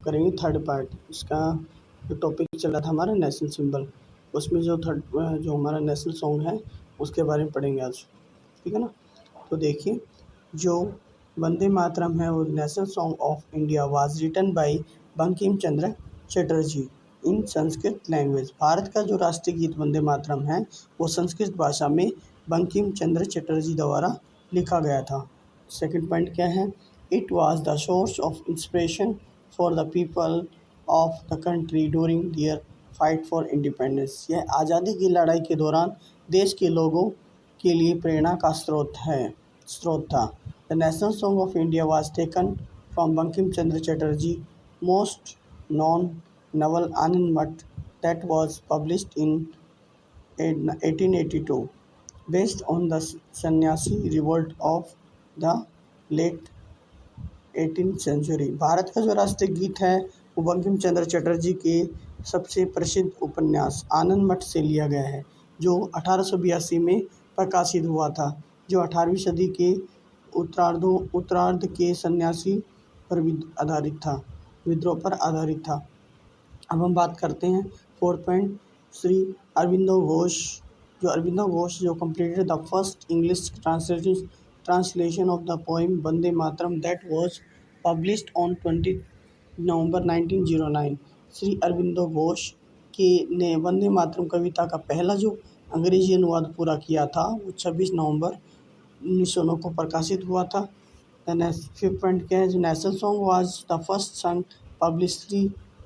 करेंगे third part. इसका जो टॉपिक चल रहा था हमारा नेशनल सिंबल, उसमें जो हमारा नेशनल सॉन्ग है उसके बारे में पढ़ेंगे आज, ठीक है ना। तो देखिए, जो वंदे मातरम है वो national song of India was written by Bankim Chandra Chatterjee in Sanskrit language. Bharat का जो राष्ट्रीय गीत वंदे मातरम है वो संस्कृत भाषा में बंकिम चंद्र चटर्जी द्वारा लिखा गया था। सेकंड पॉइंट क्या है? It was the source of inspiration for the people of the country during their fight for independence. यह आज़ादी की लड़ाई के दौरान देश के लोगों के लिए प्रेरणा का स्रोत था। The national song of India was taken from Bankim Chandra Chatterjee most non novel Anand that was published in 1882 based on the Sannyasi revolt of the late 18th century। Bharat का जो राष्ट्रीय गीत है वो बंकिम चंद्र चटर्जी के सबसे प्रसिद्ध उपन्यास आनंद मठ से लिया गया है, जो 1882 में प्रकाशित हुआ था, जो 18वीं सदी के उत्तरार्ध के सन्यासी पर विद्रोह पर आधारित था। अब हम बात करते हैं फोर्थ पॉइंट, श्री अरबिंदो घोष जो completed the first English translation of the poem Vande Mataram that was published on 20 नवंबर 1909। श्री अरबिंदो घोष ने वंदे मातरम कविता का पहला जो अंग्रेजी अनुवाद पूरा किया था वो 26 नवंबर 1909 को प्रकाशित हुआ था। फिफ्थ पॉइंट क्या है? जो national song was the first song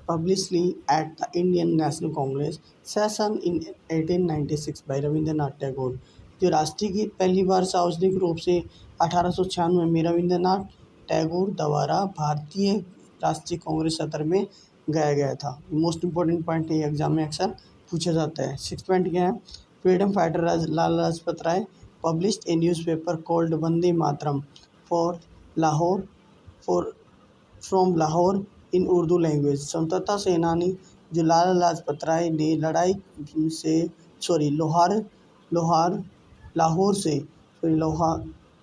publicly at the Indian National Congress session in 1896 by Rabindranath Tagore. जो राष्ट्रीय गीत पहली बार सार्वजनिक रूप से 1896 में रविंद्रनाथ टैगोर द्वारा भारतीय राष्ट्रीय कांग्रेस सत्र में गाया गया था। मोस्ट इम्पोर्टेंट पॉइंट है, एग्जाम में अक्सर पूछा जाता है। सिक्स पॉइंट क्या है? Freedom fighter Lala Lajpat Rai published a newspaper called Vande Mataram from Lahore in Urdu language. स्वतंत्रता सेनानी जो लाला लाजपत राय ने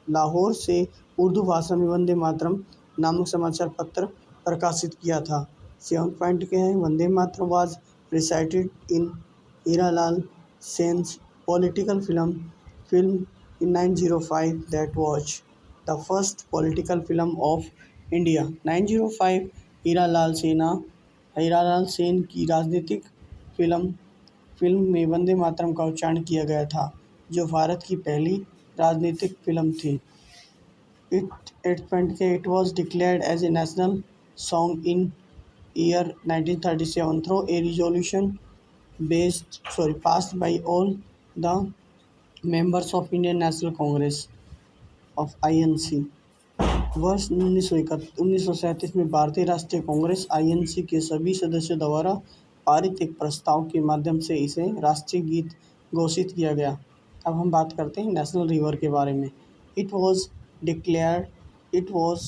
लाहौर से उर्दू भाषा में वंदे मातरम नामक समाचार पत्र प्रकाशित किया था। सेवंथ पॉइंट क्या है? Vande Mataram was recited in Hiralal Sen's political film in 1905 that was the first political film of India। 1905 Hiralal Sen की राजनीतिक फिल्म में वंदे मातरम का उच्चारण किया गया था, जो भारत की पहली राजनीतिक फिल्म थी। It was declared as a national song in year 1937 through a resolution passed by all the members of Indian National Congress of INC। वर्ष 1937 में भारतीय राष्ट्रीय कांग्रेस INC के सभी सदस्यों द्वारा पारित एक प्रस्ताव के माध्यम से इसे राष्ट्रीय गीत घोषित किया गया। अब हम बात करते हैं नेशनल रिवर के बारे में।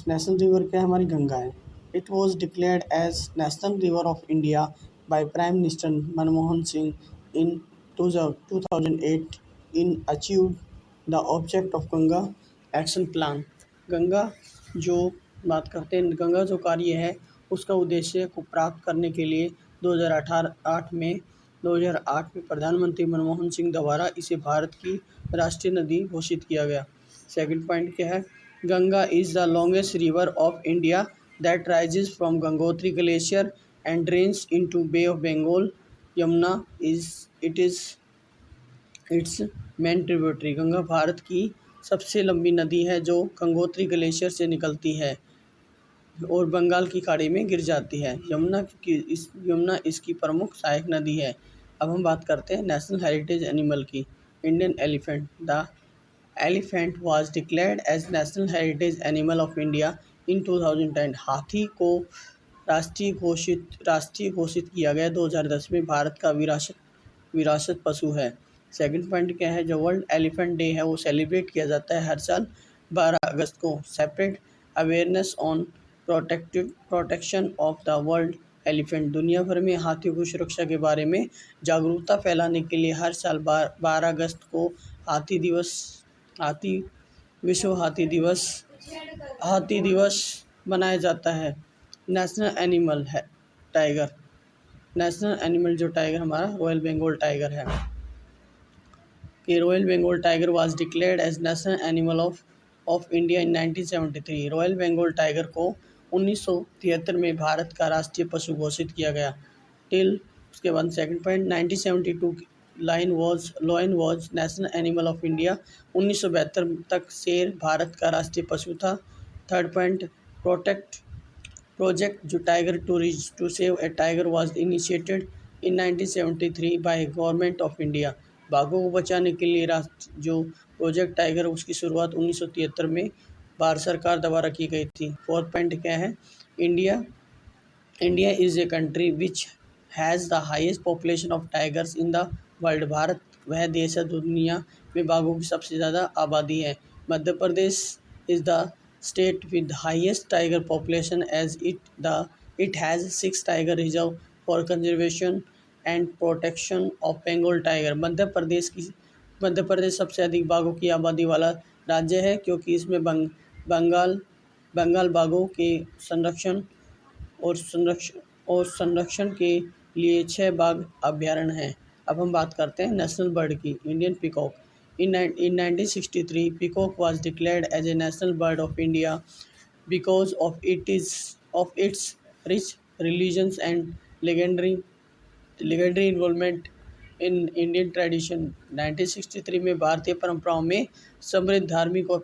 नेशनल रिवर क्या हमारी गंगा है। It was declared as national river of India by prime minister Manmohan Singh in 2008 in achieved the object of Ganga action plan. Ganga जो कार्य है उसका उद्देश्य को प्राप्त करने के लिए 2008 में प्रधानमंत्री मनमोहन सिंह द्वारा इसे भारत की राष्ट्रीय नदी घोषित किया गया। सेकंड पॉइंट क्या है? Ganga is the longest river of India that rises from Gangotri glacier and drains into bay of Bengal. Yamuna its main tributary. Ganga Bharat की सबसे लंबी नदी है जो गंगोत्री ग्लेशियर से निकलती है और बंगाल की खाड़ी में गिर जाती है। यमुना इसकी प्रमुख सहायक नदी है। अब हम बात करते हैं नेशनल हेरिटेज एनिमल की। Indian elephant. The elephant was declared as national heritage animal of India in 2010। हाथी को राष्ट्रीय घोषित किया गया 2010 में। भारत का विरासत पशु है। सेकंड पॉइंट क्या है? जो वर्ल्ड एलिफेंट डे है वो सेलिब्रेट किया जाता है हर साल 12 अगस्त को। Separate awareness on protection of the world elephant. दुनिया भर में हाथियों की सुरक्षा के बारे में जागरूकता फैलाने के लिए हर साल 12 अगस्त को विश्व हाथी दिवस मनाया जाता है। नेशनल एनिमल है टाइगर। नेशनल एनिमल जो टाइगर हमारा रॉयल बंगाल टाइगर है कि royal Bengal tiger was declared as national animal of India in 1973। Royal Bengal tiger को 1973 में भारत का राष्ट्रीय पशु घोषित किया गया। टिल उसके बाद second point 1972 lion was national animal of India. 1972 तक शेर भारत का राष्ट्रीय पशु था। थर्ड पॉइंट प्रोजेक्ट जो tiger to save a tiger was initiated in 1973 by government of India. बाघों को बचाने के लिए राष्ट्र जो प्रोजेक्ट टाइगर उसकी शुरुआत 1973 में भारत सरकार द्वारा की गई थी। फोर्थ पॉइंट क्या है? India India is a country which has the highest population of tigers in the world. Bharat वह देश है दुनिया में बाघों की सबसे ज़्यादा आबादी है। Madhya Pradesh is the state with highest tiger population as it has 6 tiger reserve for conservation and protection of Bengal tiger. Madhya Pradesh सबसे अधिक बाघों की आबादी वाला राज्य है क्योंकि इसमें बंगाल बाघों के संरक्षण और संरक्षण के लिए 6 बाघ अभयारण्य हैं। अब हम बात करते हैं नेशनल बर्ड की। Indian peacock. In 1963 peacock was declared as a national bird of India because of its rich religions and legendary involvement in Indian tradition. 1963 में भारतीय परंपराओं में समृद्ध धार्मिक और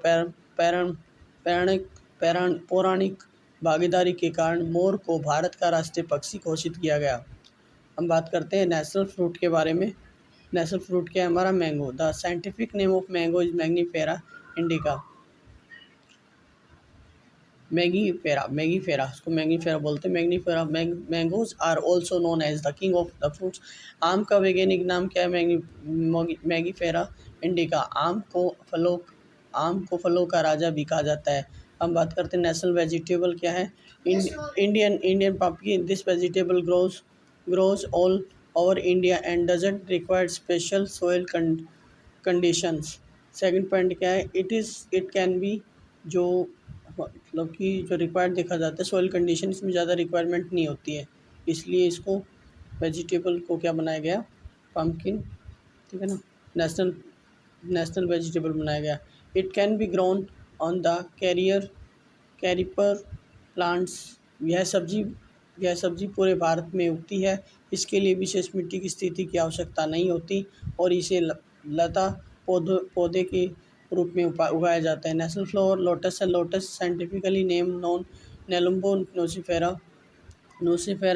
पौराणिक भागीदारी के कारण मोर को भारत का राष्ट्रीय पक्षी घोषित किया गया। हम बात करते हैं नेशनल फ्रूट के बारे में। नेशनल फ्रूट क्या है हमारा? Mango. The scientific name of mango is Mangifera indica. Mangifera उसको मैंगीफेरा बोलते हैं। Mangoes are also known as the king of the fruits. आम का वैज्ञानिक नाम क्या है? Mangifera indica. आम को फलों का राजा भी कहा जाता है। हम बात करते हैं नेशनल वेजिटेबल क्या है? Indian pumpkin. This vegetable grows all over India and doesn't require special soil conditions. Second point क्या है? इट कैन बी जो मतलब कि जो रिक्वायर्ड देखा जाता है सॉइल कंडीशन, इसमें ज़्यादा रिक्वायरमेंट नहीं होती है, इसलिए इसको वेजिटेबल को क्या बनाया गया? पम्पकिन, ठीक है ना, नेशनल वेजिटेबल बनाया गया। It can be grown on the creeper plants. यह सब्जी पूरे भारत में उगती है। इसके लिए विशेष मिट्टी की स्थिति की आवश्यकता नहीं होती और इसे लता पौधे के रूप में उगाया जाता है। नेशनल फ्लावर लोटस है। Lotus scientifically name known Nelumbo nucifera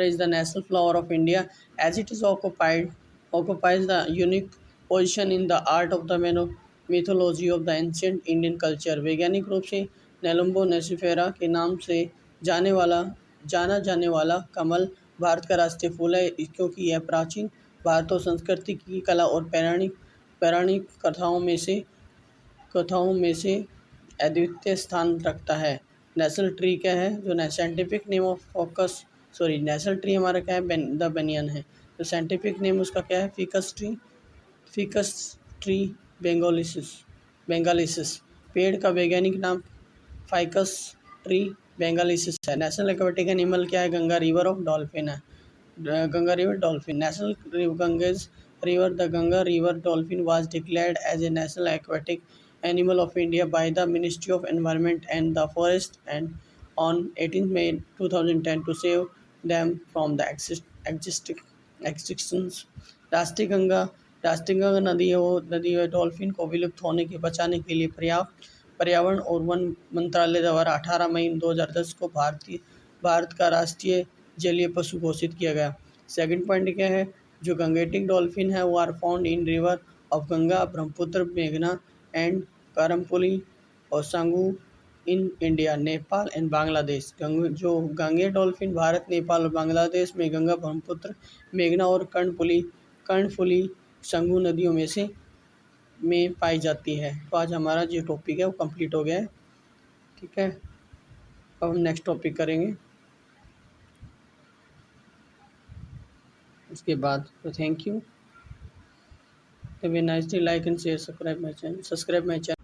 is the national flower of India as it is occupies the unique position in the art of the mythology of the ancient Indian culture। वैज्ञानिक रूप से Nelumbo नोसिफेरा के नाम से जाना जाने वाला कमल भारत का राष्ट्रीय फूल है क्योंकि यह प्राचीन भारत और संस्कृति की कला और पौराणिक कथाओं में से अद्वितीय स्थान रखता है। नेशनल ट्री क्या है? जो scientific name of national tree हमारा क्या है? द बनियन है। तो साइंटिफिक नेम उसका क्या है? Ficus tree benghalensis. पेड़ का वैज्ञानिक नाम फाइकस ट्री बेंगालिसिस है। नेशनल एक्वेटिक एनिमल क्या है? गंगा रिवर ऑफ डॉल्फिन है। Ganga river dolphin. National Ganges river. The Ganga river dolphin was declared as a national aquatic animal of India by the Ministry of Environment and the Forest and on 18 May 2010 to save them from the extinctions। राष्ट्रीय गंगा नदी है dolphin को विलुप्त होने के बचाने के लिए पर्यावरण और वन मंत्रालय द्वारा 18 मई 2010 को भारत का राष्ट्रीय जलीय पशु घोषित किया गया। सेकंड पॉइंट क्या है? जो गंगेटिक डॉल्फिन है वो are found in river of Ganga, Brahmaputra, मेघना एंड करमपुली और Sangu in India, Nepal and Bangladesh. जो गंगे डॉल्फिन भारत, नेपाल और बांग्लादेश में गंगा, ब्रह्मपुत्र, मेघना और कर्णफुली सांगू नदियों में पाई जाती है। तो आज हमारा जो टॉपिक है वो कंप्लीट हो गया है, ठीक है। अब हम नेक्स्ट टॉपिक करेंगे उसके बाद। तो thank you, have a nice day. Like and share, subscribe my channel.